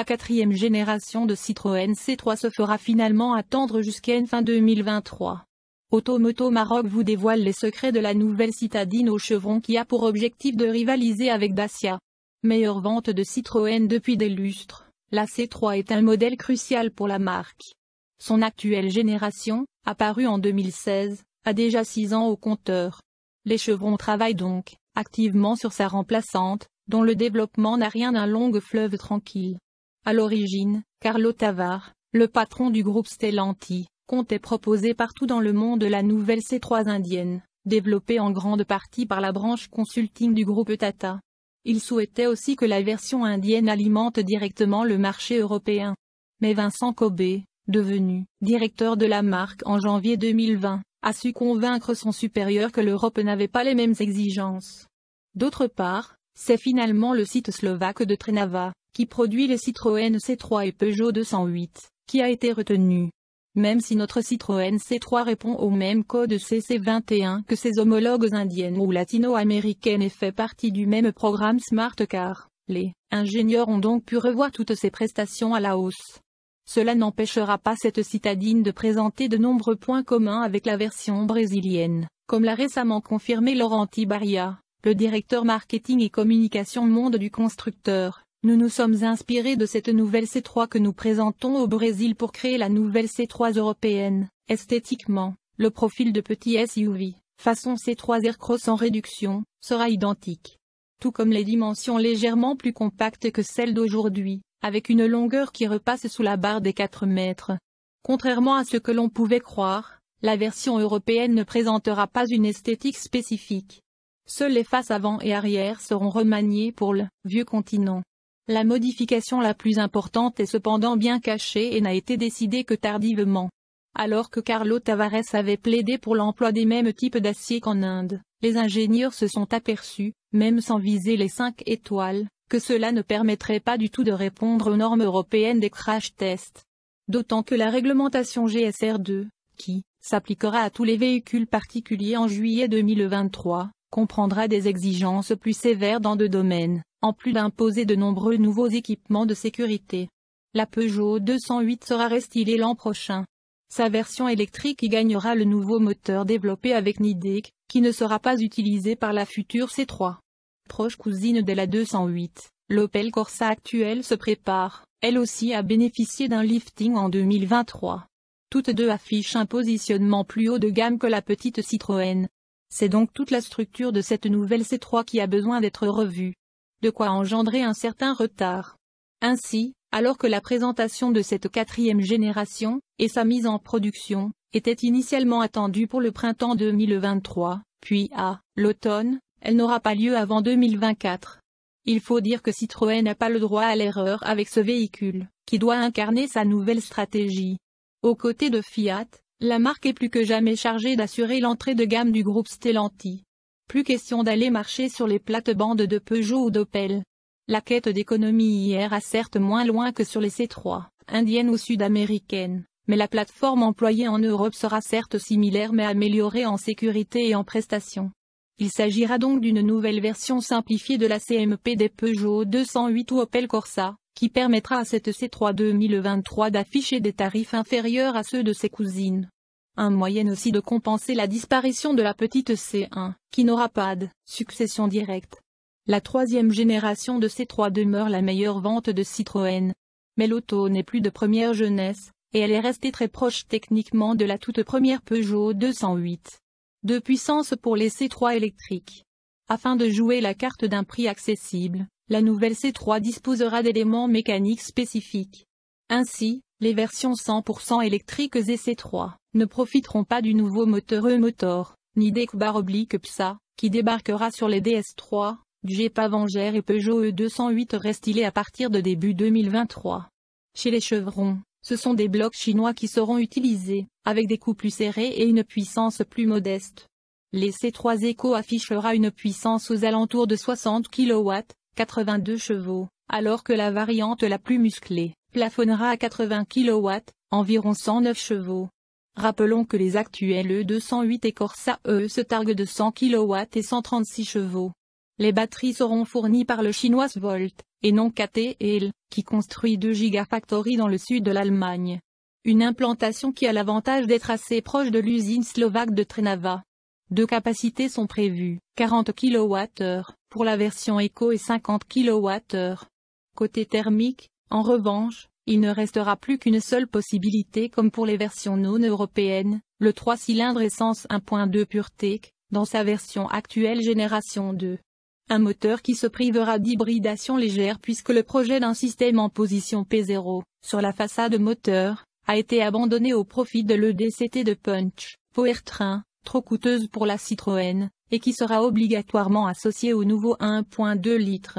La quatrième génération de Citroën C3 se fera finalement attendre jusqu'à fin 2023. Automoto Maroc vous dévoile les secrets de la nouvelle citadine au chevron qui a pour objectif de rivaliser avec Dacia. Meilleure vente de Citroën depuis des lustres, la C3 est un modèle crucial pour la marque. Son actuelle génération, apparue en 2016, a déjà 6 ans au compteur. Les chevrons travaillent donc activement sur sa remplaçante, dont le développement n'a rien d'un long fleuve tranquille. À l'origine, Carlo Tavare, le patron du groupe Stellantis, comptait proposer partout dans le monde la nouvelle C3 indienne, développée en grande partie par la branche consulting du groupe Tata. Il souhaitait aussi que la version indienne alimente directement le marché européen. Mais Vincent Kobe, devenu directeur de la marque en janvier 2020, a su convaincre son supérieur que l'Europe n'avait pas les mêmes exigences. D'autre part, c'est finalement le site slovaque de Trnava, qui produit les Citroën C3 et Peugeot 208, qui a été retenu. Même si notre Citroën C3 répond au même code CC21 que ses homologues indiennes ou latino-américaines et fait partie du même programme Smart Car, les ingénieurs ont donc pu revoir toutes ses prestations à la hausse. Cela n'empêchera pas cette citadine de présenter de nombreux points communs avec la version brésilienne, comme l'a récemment confirmé Laurenti Baria, le directeur marketing et communication monde du constructeur. Nous nous sommes inspirés de cette nouvelle C3 que nous présentons au Brésil pour créer la nouvelle C3 européenne. Esthétiquement, le profil de petit SUV, façon C3 Aircross en réduction, sera identique. Tout comme les dimensions légèrement plus compactes que celles d'aujourd'hui, avec une longueur qui repasse sous la barre des 4 mètres. Contrairement à ce que l'on pouvait croire, la version européenne ne présentera pas une esthétique spécifique. Seules les faces avant et arrière seront remaniées pour le « vieux continent ». La modification la plus importante est cependant bien cachée et n'a été décidée que tardivement. Alors que Carlo Tavares avait plaidé pour l'emploi des mêmes types d'acier qu'en Inde, les ingénieurs se sont aperçus, même sans viser les 5 étoiles, que cela ne permettrait pas du tout de répondre aux normes européennes des crash tests. D'autant que la réglementation GSR2, qui s'appliquera à tous les véhicules particuliers en juillet 2023, comprendra des exigences plus sévères dans 2 domaines, en plus d'imposer de nombreux nouveaux équipements de sécurité. La Peugeot 208 sera restylée l'an prochain. Sa version électrique y gagnera le nouveau moteur développé avec Nidec, qui ne sera pas utilisé par la future C3. Proche cousine de la 208, l'Opel Corsa actuelle se prépare, elle aussi à bénéficier d'un lifting en 2023. Toutes deux affichent un positionnement plus haut de gamme que la petite Citroën. C'est donc toute la structure de cette nouvelle C3 qui a besoin d'être revue. De quoi engendrer un certain retard. Ainsi, alors que la présentation de cette 4e génération, et sa mise en production, était initialement attendue pour le printemps 2023, puis à l'automne, elle n'aura pas lieu avant 2024. Il faut dire que Citroën n'a pas le droit à l'erreur avec ce véhicule, qui doit incarner sa nouvelle stratégie. Aux côtés de Fiat, la marque est plus que jamais chargée d'assurer l'entrée de gamme du groupe Stellantis. Plus question d'aller marcher sur les plates-bandes de Peugeot ou d'Opel. La quête d'économie ira certes moins loin que sur les C3, indiennes ou sud-américaines, mais la plateforme employée en Europe sera certes similaire mais améliorée en sécurité et en prestations. Il s'agira donc d'une nouvelle version simplifiée de la CMP des Peugeot 208 ou Opel Corsa, qui permettra à cette C3 2023 d'afficher des tarifs inférieurs à ceux de ses cousines. Un moyen aussi de compenser la disparition de la petite C1, qui n'aura pas de succession directe. La 3e génération de C3 demeure la meilleure vente de Citroën. Mais l'auto n'est plus de première jeunesse, et elle est restée très proche techniquement de la toute première Peugeot 208. De puissance pour les C3 électriques. Afin de jouer la carte d'un prix accessible, la nouvelle C3 disposera d'éléments mécaniques spécifiques. Ainsi, les versions 100% électriques et C3 ne profiteront pas du nouveau moteur E-Motor, Nidec/PSA, qui débarquera sur les DS3, Jeep Avenger et Peugeot E208 restylés à partir de début 2023. Chez les chevrons, ce sont des blocs chinois qui seront utilisés, avec des coups plus serrés et une puissance plus modeste. Les C3 Eco affichera une puissance aux alentours de 60 kW, 82 chevaux, alors que la variante la plus musclée plafonnera à 80 kW, environ 109 chevaux. Rappelons que les actuels E208 et Corsa se targuent de 100 kW et 136 chevaux. Les batteries seront fournies par le chinois Volt, et non KTL, qui construit 2 gigafactories dans le sud de l'Allemagne. Une implantation qui a l'avantage d'être assez proche de l'usine slovaque de Trnava. 2 capacités sont prévues, 40 kWh pour la version Eco et 50 kWh. Côté thermique, en revanche, il ne restera plus qu'une seule possibilité comme pour les versions non européennes, le 3 cylindres essence 1.2 PureTech, dans sa version actuelle génération 2. Un moteur qui se privera d'hybridation légère puisque le projet d'un système en position P0, sur la façade moteur, a été abandonné au profit de l'EDCT de Punch, Powertrain, trop coûteuse pour la Citroën, et qui sera obligatoirement associée au nouveau 1.2 litres.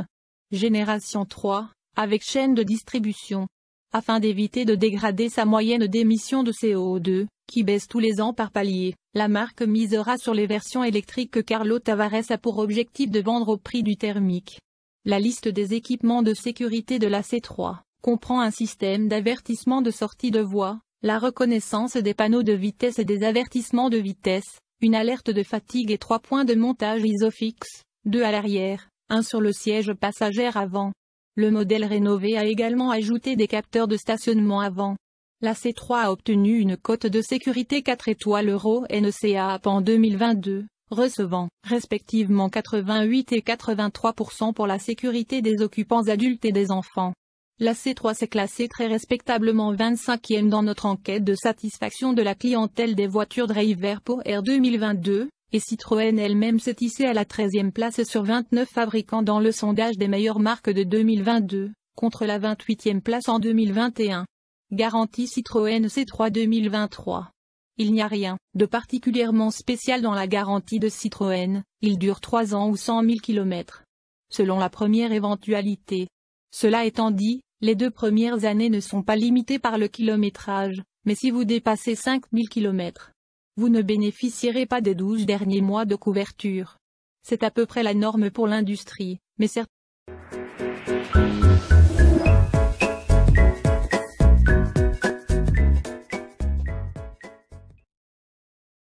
Génération 3, avec chaîne de distribution. Afin d'éviter de dégrader sa moyenne d'émissions de CO2, qui baisse tous les ans par palier, la marque misera sur les versions électriques que Carlo Tavares a pour objectif de vendre au prix du thermique. La liste des équipements de sécurité de la C3 comprend un système d'avertissement de sortie de voie, la reconnaissance des panneaux de vitesse et des avertissements de vitesse, une alerte de fatigue et 3 points de montage ISOFIX, 2 à l'arrière, 1 sur le siège passager avant. Le modèle rénové a également ajouté des capteurs de stationnement avant. La C3 a obtenu une cote de sécurité 4 étoiles Euro NCAP en 2022, recevant, respectivement 88 et 83% pour la sécurité des occupants adultes et des enfants. La C3 s'est classée très respectablement 25e dans notre enquête de satisfaction de la clientèle des voitures Driver Power 2022, et Citroën elle-même s'est hissée à la 13e place sur 29 fabricants dans le sondage des meilleures marques de 2022, contre la 28e place en 2021. Garantie Citroën C3 2023. Il n'y a rien de particulièrement spécial dans la garantie de Citroën, il dure 3 ans ou 100 000 km. Selon la première éventualité. Cela étant dit, les 2 premières années ne sont pas limitées par le kilométrage, mais si vous dépassez 5 000 km, vous ne bénéficierez pas des 12 derniers mois de couverture. C'est à peu près la norme pour l'industrie, mais certains